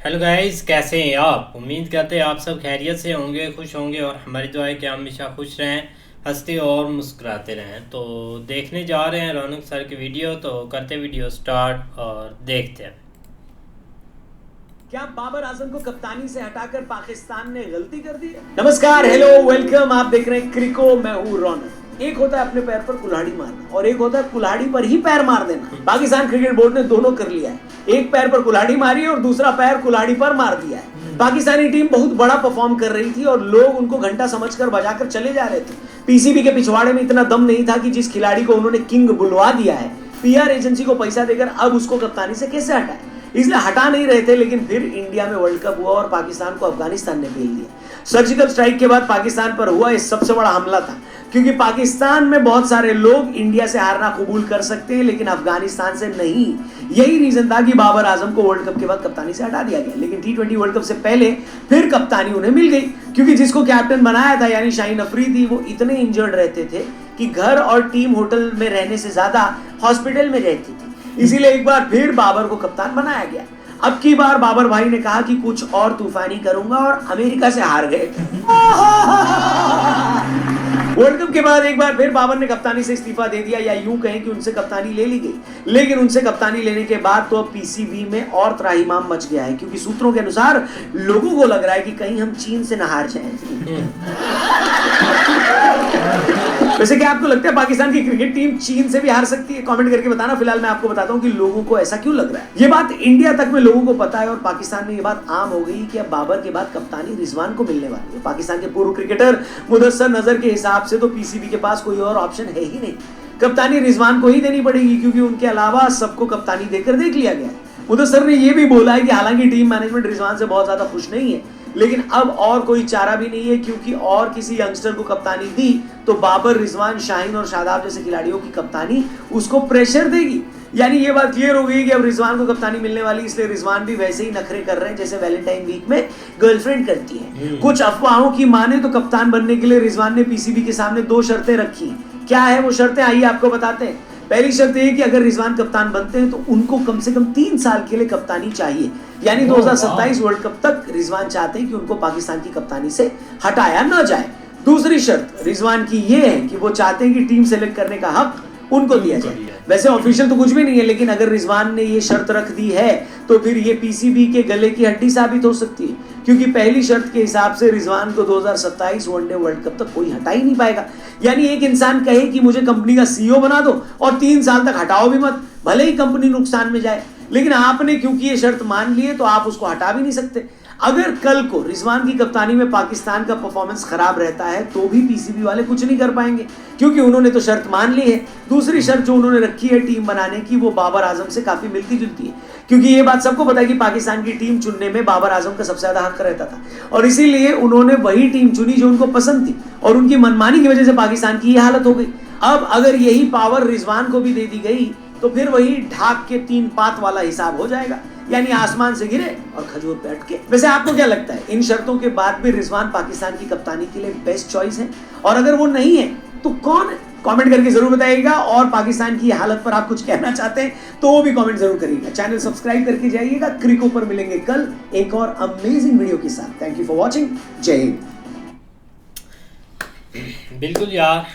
Hello guys, कैसे हैं आप? उम्मीद करते हैं आप सब खैरियत से होंगे, खुश होंगे और हमारी दुआ है कि आप हमेशा खुश रहें, हंसते और मुस्कुराते रहें। तो देखने जा रहे हैं रौनक सर की वीडियो, तो करते वीडियो स्टार्ट और देखते हैं। क्या बाबर आजम को कप्तानी से हटाकर पाकिस्तान ने गलती कर दी है? नमस्कार, हेलो, वेलकम। आप देख रहे हैं क्रिको, मैं हूं रौनक। एक होता है अपने पैर पर कुल्हाड़ी मारना और एक होता है कुल्हाड़ी पर ही पैर मार देना। पाकिस्तान क्रिकेट बोर्ड ने दोनों कर लिया है। एक पैर पर कुल्हाड़ी मारी है और दूसरा पैर कुल्हाड़ी पर मार दिया है। पाकिस्तानी टीम बहुत बड़ा परफॉर्म कर रही थी और लोग उनको घंटा समझकर बजाकर चले जा रहे थे। पीसीबी के पिछवाड़े में इतना दम नहीं था कि जिस खिलाड़ी को उन्होंने किंग बुलवा दिया है, पीआर एजेंसी को पैसा देकर अब उसको कप्तानी से कैसे हटाए, इसलिए हटा नहीं रहे थे। लेकिन फिर इंडिया में वर्ल्ड कप हुआ और पाकिस्तान को अफगानिस्तान ने भेज दिया। सर्जिकल स्ट्राइक के बाद पाकिस्तान पर हुआ ये सबसे बड़ा हमला था, क्योंकि पाकिस्तान में बहुत सारे लोग इंडिया से हारना कबूल कर सकते हैं लेकिन अफगानिस्तान से नहीं। यही रीजन था कि बाबर आजम को वर्ल्ड कप के बाद कप्तानी से हटा दिया गया। लेकिन T20 वर्ल्ड कप से पहले फिर कप्तानी उन्हें मिल गई, क्योंकि जिसको कैप्टन बनाया था यानी शाहीन अफरीदी, वो इतने इंजर्ड रहते थे कि घर और टीम होटल में रहने से ज्यादा हॉस्पिटल में रहती थी। इसीलिए एक बार फिर बाबर को कप्तान बनाया गया। अब की बार बाबर भाई ने कहा कि कुछ और तूफानी करूंगा और अमेरिका से हार गए। वर्ल्ड कप के बाद एक बार फिर बाबर ने कप्तानी से इस्तीफा दे दिया, या यूं कहें कि उनसे कप्तानी ले ली गई। लेकिन उनसे कप्तानी लेने के बाद तो अब पीसीबी में और त्राहिमाम मच गया है, क्योंकि सूत्रों के अनुसार लोगों को लग रहा है कि कहीं हम चीन से न हार जाएं। वैसे क्या आपको लगता है पाकिस्तान की क्रिकेट टीम चीन से भी हार सकती है? कमेंट करके बताना। फिलहाल मैं आपको बताता हूं कि लोगों को ऐसा क्यों लग रहा है। ये बात इंडिया तक में लोगों को पता है और पाकिस्तान में ये बात आम हो गई कि अब बाबर के बाद कप्तानी रिजवान को मिलने वाली है। पाकिस्तान के पूर्व क्रिकेटर मुदस्सर नजर के हिसाब से तो पीसीबी के पास कोई और ऑप्शन है ही नहीं। कप्तानी रिजवान को ही देनी पड़ेगी, क्योंकि उनके अलावा सबको कप्तानी देकर देख लिया गया। मुदस्सर ने यह भी बोला है कि हालांकि टीम मैनेजमेंट रिजवान से बहुत ज्यादा खुश नहीं है, लेकिन अब और कोई चारा भी नहीं है, क्योंकि और किसी यंगस्टर को कप्तानी दी तो बाबर, रिजवान, शाहीन और शादाब जैसे खिलाड़ियों की कप्तानी उसको प्रेशर देगी। यानी ये बात क्लियर हो गई कि अब रिजवान को कप्तानी मिलने वाली, इसलिए रिजवान भी वैसे ही नखरे कर रहे हैं जैसे वैलेंटाइन वीक में गर्लफ्रेंड करती है। कुछ अफवाहों की माने तो कप्तान बनने के लिए रिजवान ने पीसीबी के सामने 2 शर्तें रखी। क्या है वो शर्तें, आइए आपको बताते हैं। पहली शर्त ये कि अगर रिजवान कप्तान बनते हैं तो उनको कम से कम 3 साल के लिए कप्तानी चाहिए, यानी 2027 वर्ल्ड कप तक रिजवान चाहते हैं कि उनको पाकिस्तान की कप्तानी से हटाया न जाए। दूसरी शर्त रिजवान की ये है कि वो चाहते हैं कि टीम सेलेक्ट करने का हक उनको दिया जाए। वैसे ऑफिशियल तो कुछ भी नहीं है, लेकिन अगर रिजवान ने ये शर्त रख दी है तो फिर ये पीसीबी के गले की हड्डी साबित हो सकती है, क्योंकि पहली शर्त के हिसाब से रिजवान को 2027 वनडे वर्ल्ड कप तक कोई हटा ही नहीं पाएगा। यानी एक इंसान कहे कि मुझे कंपनी का सीईओ बना दो और 3 साल तक हटाओ भी मत, भले ही कंपनी नुकसान में जाए, लेकिन आपने क्योंकि ये शर्त मान ली है तो आप उसको हटा भी नहीं सकते। अगर कल को रिजवान की कप्तानी में पाकिस्तान का परफॉर्मेंस खराब रहता है तो भी पीसीबी वाले कुछ नहीं कर पाएंगे, क्योंकि उन्होंने तो शर्त मान ली है। दूसरी शर्त जो उन्होंने रखी है टीम बनाने की, वो बाबर आजम से काफी मिलती जुलती है, क्योंकि ये बात सबको पता है कि पाकिस्तान की टीम चुनने में बाबर आजम का सबसे ज्यादा हक रहता था, और इसीलिए उन्होंने वही टीम चुनी जो उनको पसंद थी, और उनकी मनमानी की वजह से पाकिस्तान की यह हालत हो गई। अब अगर यही पावर रिजवान को भी दे दी गई तो फिर वही ढाक के 3 पात वाला हिसाब हो जाएगा, यानी आसमान से गिरे और खजूर पे अटके। वैसे आपको क्या लगता है, इन शर्तों के बाद भी रिजवान पाकिस्तान की कप्तानी के लिए बेस्ट चॉइस है? और अगर वो नहीं है तो कौन है? कमेंट करके जरूर बताइएगा। और पाकिस्तान की हालत पर आप कुछ कहना चाहते हैं तो वो भी कमेंट जरूर करिएगा। चैनल सब्सक्राइब करके जाइएगा। क्रिको पर मिलेंगे कल एक और अमेजिंग वीडियो के साथ। Thank you for watching. जय हिंद। बिल्कुल यार,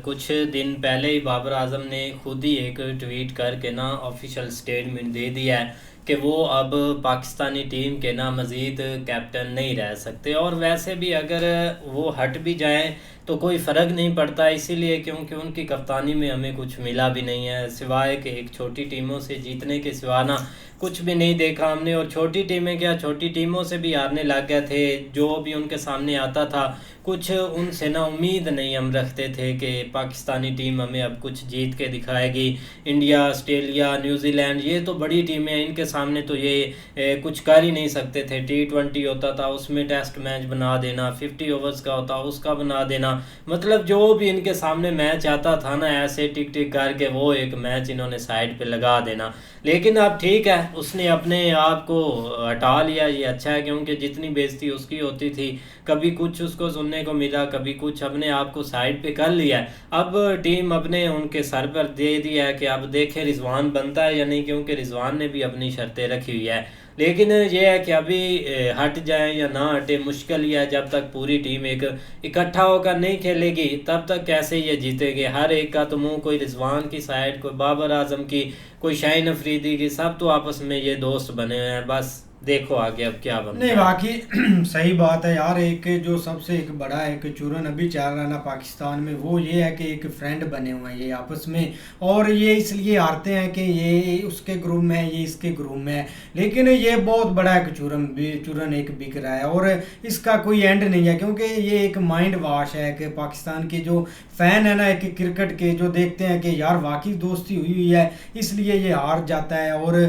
कुछ दिन पहले ही बाबर आजम ने खुद ही एक ट्वीट करके ना ऑफिशियल स्टेटमेंट दे दिया है कि वो अब पाकिस्तानी टीम के ना मज़ीद कैप्टन नहीं रह सकते, और वैसे भी अगर वो हट भी जाएं तो कोई फ़र्क नहीं पड़ता, इसीलिए क्योंकि उनकी कप्तानी में हमें कुछ मिला भी नहीं है सिवाय कि एक छोटी टीमों से जीतने के सिवा ना कुछ भी नहीं देखा हमने। और छोटी टीमें क्या, छोटी टीमों से भी हारने लग गए थे, जो भी उनके सामने आता था कुछ उनसे ना उम्मीद नहीं हम रखते थे कि पाकिस्तानी टीम हमें अब कुछ जीत के दिखाएगी। इंडिया, ऑस्ट्रेलिया, न्यूजीलैंड, ये तो बड़ी टीमें हैं, इनके सामने तो ये कुछ कर ही नहीं सकते थे। T20 होता था उसमें टेस्ट मैच बना देना, 50 ओवर्स का होता उसका बना देना, मतलब जो भी इनके सामने मैच आता था ना ऐसे टिक टिक करके वो एक मैच इन्होंने साइड पे लगा देना। लेकिन अब ठीक है, उसने अपने आप को हटा लिया, ये अच्छा है, क्योंकि जितनी बेइज्जती उसकी होती थी, कभी कुछ उसको सुनने को मिला, कभी कुछ, अपने आप को साइड पे कर लिया है। अब टीम अपने उनके सर पर दे दिया है कि अब देखें रिजवान बनता है या नहीं, क्योंकि रिजवान ने भी अपनी शर्तें रखी हुई है। लेकिन ये है कि अभी हट जाए या ना हटे, मुश्किल ही है। जब तक पूरी टीम एक इकट्ठा होकर नहीं खेलेगी तब तक कैसे ये जीतेंगे। हर एक का तो मुंह, कोई रिजवान की साइड, कोई बाबर आजम की, कोई शाहीन अफरीदी की, सब तो आपस में ये दोस्त बने हुए हैं। बस देखो आगे अब क्या बनता नहीं है। बाकी सही बात है यार। एक जो सबसे एक बड़ा एक चूरन अभी चल रहा है ना पाकिस्तान में, वो ये है कि एक फ्रेंड बने हुए हैं ये आपस में, और ये इसलिए हारते हैं कि ये उसके ग्रुप में है, ये इसके ग्रुप में है। लेकिन ये बहुत बड़ा एक चूरन एक बिक रहा है और इसका कोई एंड नहीं है, क्योंकि ये एक माइंड वॉश है कि पाकिस्तान के जो फैन है ना एक क्रिकेट के, जो देखते हैं कि यार वाकई दोस्ती हुई हुई है इसलिए ये हार जाता है और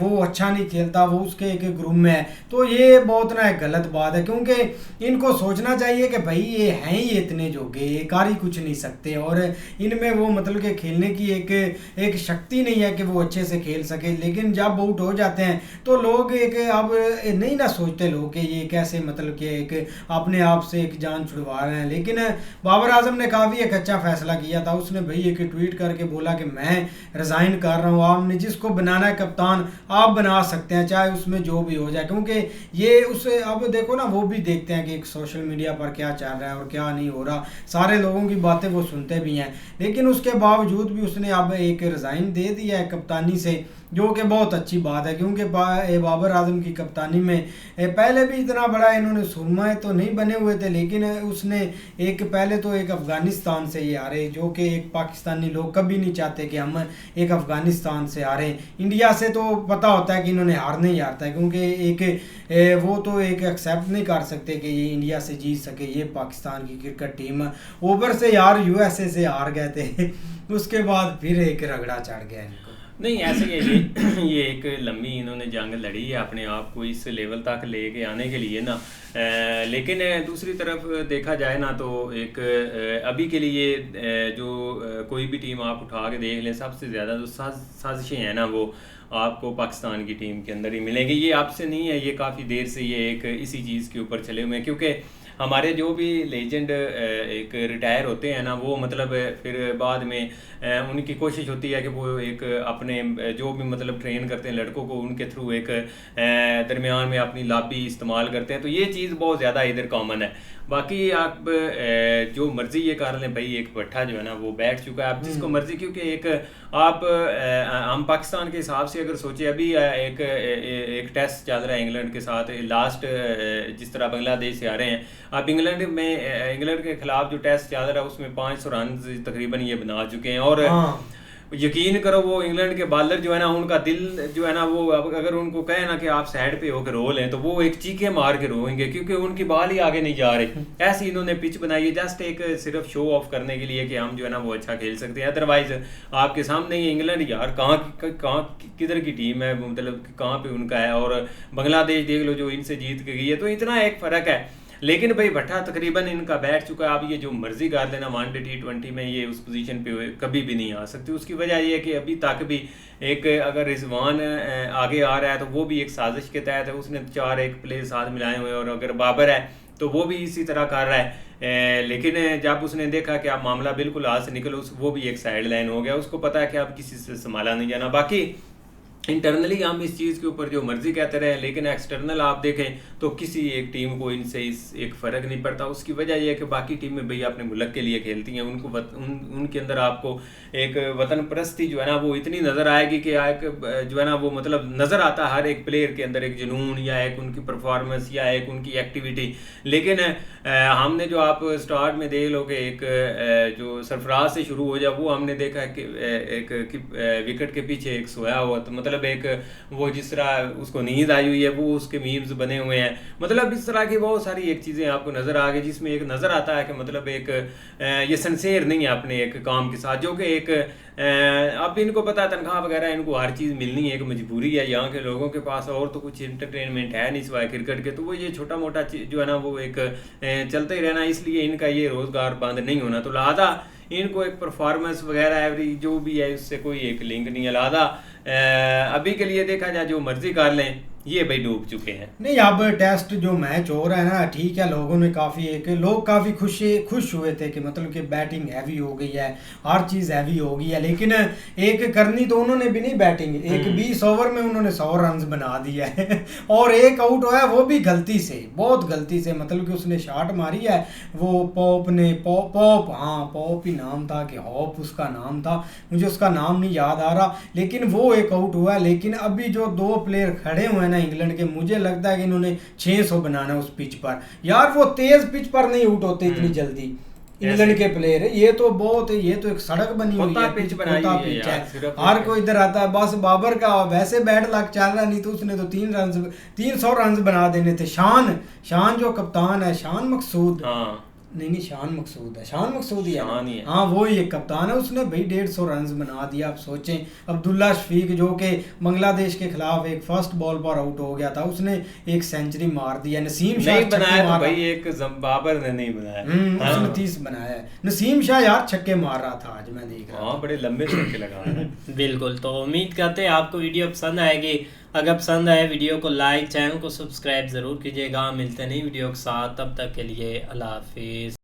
वो अच्छा नहीं खेलता, वो उसके एक ग्रुप में है। तो ये बहुत ना एक गलत बात है, क्योंकि इनको सोचना चाहिए कि भाई ये हैं ही इतने जोगे, ये कर ही कुछ नहीं सकते और इनमें वो मतलब कि खेलने की एक शक्ति नहीं है कि वो अच्छे से खेल सके। लेकिन जब आउट हो जाते हैं तो लोग एक अब नहीं ना सोचते लोग कि ये कैसे मतलब कि एक अपने आप से एक जान छुड़वा रहे हैं। लेकिन बाबर आजम ने काफ़ी एक अच्छा फैसला किया था। उसने भाई एक ट्वीट करके बोला कि मैं रिज़ाइन कर रहा हूँ, आपने जिसको बनाना है कप्तान आप बना सकते हैं, चाहे उसमें जो भी हो जाए। क्योंकि ये उसे अब देखो ना, वो भी देखते हैं कि एक सोशल मीडिया पर क्या चल रहा है और क्या नहीं हो रहा, सारे लोगों की बातें वो सुनते भी हैं। लेकिन उसके बावजूद भी उसने अब एक रिज़ाइन दे दिया है कप्तानी से, जो कि बहुत अच्छी बात है। क्योंकि बाबर आजम की कप्तानी में पहले भी इतना बड़ा इन्होंने सुरमा तो नहीं बने हुए थे, लेकिन उसने एक पहले तो एक अफ़गानिस्तान से ये हारे, जो कि एक पाकिस्तानी लोग कभी नहीं चाहते कि हम एक अफ़गानिस्तान से हारें। इंडिया से तो पता होता है कि इन्होंने हारना ही हारता है, क्योंकि एक वो तो एक एक्सेप्ट नहीं कर सकते कि ये इंडिया से जीत सके। ये पाकिस्तान की क्रिकेट टीम ओवर से यार यूएसए से हार गए थे उसके बाद फिर एक रगड़ा चढ़ गया इनको। नहीं ऐसे ही ये एक लंबी इन्होंने जंग लड़ी है अपने आप को इस लेवल तक लेके आने के लिए ना। लेकिन दूसरी तरफ देखा जाए ना तो एक अभी के लिए जो कोई भी टीम आप उठा के देख लें, सबसे ज़्यादा जो साजिशें हैं ना वो आपको पाकिस्तान की टीम के अंदर ही मिलेंगी। ये आपसे नहीं है, ये काफ़ी देर से ये एक इसी चीज़ के ऊपर चले हुए हैं। क्योंकि हमारे जो भी लेजेंड एक रिटायर होते हैं ना, वो मतलब फिर बाद में उनकी कोशिश होती है कि वो एक अपने जो भी मतलब ट्रेन करते हैं लड़कों को, उनके थ्रू एक दरमियान में अपनी लॉबी इस्तेमाल करते हैं। तो ये चीज़ बहुत ज़्यादा इधर कॉमन है। बाकी आप जो मर्जी ये कर लें भाई, एक भट्टा जो है ना वो बैठ चुका है, आप जिसको मर्जी। क्योंकि एक आप हम पाकिस्तान के हिसाब से अगर सोचे, अभी एक टेस्ट चल रहा है इंग्लैंड के साथ, लास्ट जिस तरह बांग्लादेश से आ रहे हैं, आप इंग्लैंड के खिलाफ जो टेस्ट चल रहा है उसमें 500 रन तकरीबन ये बना चुके हैं। और यकीन करो वो इंग्लैंड के बॉलर जो है ना, उनका दिल जो है ना वो अगर उनको कहे ना कि आप साइड पे होकर रो लें तो वो एक चीखे मार के रोएंगे, क्योंकि उनकी बॉल ही आगे नहीं जा रही। ऐसी इन्होंने पिच बनाई है जस्ट एक सिर्फ शो ऑफ करने के लिए कि हम जो है ना वो अच्छा खेल सकते हैं। अदरवाइज आपके सामने ये इंग्लैंड यार कहाँ किधर की टीम है, मतलब कहाँ पे उनका है। और बांग्लादेश देख लो जो इनसे जीत के गई है, तो इतना एक फ़र्क है। लेकिन भाई भट्टा तकरीबन इनका बैठ चुका है। अब ये जो मर्जी कर लेना वनडे T20 में, ये उस पोजीशन पे कभी भी नहीं आ सकती। उसकी वजह ये है कि अभी तक भी एक अगर रिजवान आगे आ रहा है तो वो भी एक साजिश के तहत है, उसने 4 एक प्लेयर साथ मिलाए हुए हैं। और अगर बाबर है तो वो भी इसी तरह कर रहा है। लेकिन जब उसने देखा कि आप मामला बिल्कुल हाथ से निकलो, वो भी एक साइड लाइन हो गया। उसको पता है कि आप किसी से संभाला नहीं जाना। बाकी इंटरनली हम इस चीज़ के ऊपर जो मर्जी कहते रहे, लेकिन एक्सटर्नल आप देखें तो किसी एक टीम को इनसे एक फ़र्क नहीं पड़ता। उसकी वजह यह है कि बाकी टीमें भैया अपने मुल्क के लिए खेलती हैं, उनको उनके अंदर आपको एक वतन परस्ती जो है ना वो इतनी नज़र आएगी कि एक जो है ना वो मतलब नज़र आता है हर एक प्लेयर के अंदर एक जुनून या एक उनकी परफॉर्मेंस या एक उनकी एक्टिविटी। लेकिन हमने जो आप स्टार्ट में देख लो कि एक जो सरफराज से शुरू हो जाए, वो हमने देखा कि एक विकेट के पीछे एक सोया हुआ, तो मतलब एक वो जिस तरह उसको नींद आई हुई है, वो उसके मीम्स बने हुए हैं। मतलब इस तरह की बहुत सारी एक चीज़ें आपको नज़र आ गई, जिसमें एक नज़र आता है कि मतलब एक ये सिंसेयर नहीं है अपने एक काम के साथ, जो कि एक अब इनको पता है तनख्वाह वगैरह इनको हर चीज़ मिलनी है, एक मजबूरी है यहाँ के लोगों के पास, और तो कुछ इंटरटेनमेंट है नहीं सिवाय क्रिकेट के। तो वो ये छोटा मोटा जो है ना वो एक चलते ही रहना, इसलिए इनका ये रोज़गार बंद नहीं होना। तो लिहाजा इनको एक परफॉर्मेंस वगैरह एवरी जो भी है उससे कोई एक लिंक नहीं है। लिहाजा अभी के लिए देखा जाए जो मर्जी कर लें, ये भाई डूब चुके हैं। नहीं, अब टेस्ट जो मैच हो रहा है ना, ठीक है, लोगों ने लोग काफ़ी खुश हुए थे कि मतलब कि बैटिंग हैवी हो गई है, हर चीज़ हैवी हो गई है, लेकिन एक करनी तो उन्होंने भी नहीं बैटिंग, एक 20 ओवर में उन्होंने 100 रन बना दिया है और एक आउट हुआ है वो भी गलती से, बहुत गलती से, मतलब कि उसने शॉट मारी है वो पॉप ही नाम था कि हॉप उसका नाम था, मुझे उसका नाम नहीं याद आ रहा, लेकिन वो एक आउट हुआ है। लेकिन अभी जो 2 प्लेयर खड़े हुए हैं ना इंग्लैंड के, मुझे लगता है कि इन्होंने 600 बनाना है उस पिच पर यार, वो तेज पिच पर नहीं आउट होते इतनी जल्दी इंग्लैंड के प्लेयर है। ये तो एक सड़क बनी हुई है, पिच है, हर कोई इधर आता है। बस बाबर का वैसे बैड लक चल रहा, नहीं तो उसने तो 300 रन बना देने थे। शान जो कप्तान है, शान मकसूद, नहीं शान मकसूद ही है, हाँ वो ही एक कप्तान है, उसने भाई 150 रन बना दिया। आप सोचें अब्दुल्ला शफीक जो कि बांग्लादेश के खिलाफ एक फर्स्ट बॉल पर आउट हो गया था, उसने एक सेंचुरी मार दिया। नसीम शाह नहीं बनाया तो भाई, एक बाबर ने नहीं बनाया, उसने 30 बनाया है। नसीम शाह यार छक्के मार रहा था आज, मैं देख रहा था, बड़े लंबे छक्के लगा रहे हैं। बिल्कुल, तो उम्मीद करते हैं आपको वीडियो पसंद आएगी। अगर पसंद आए वीडियो को लाइक, चैनल को सब्सक्राइब जरूर कीजिएगा। मिलते नहीं वीडियो के साथ, तब तक के लिए अल्लाह हाफिज।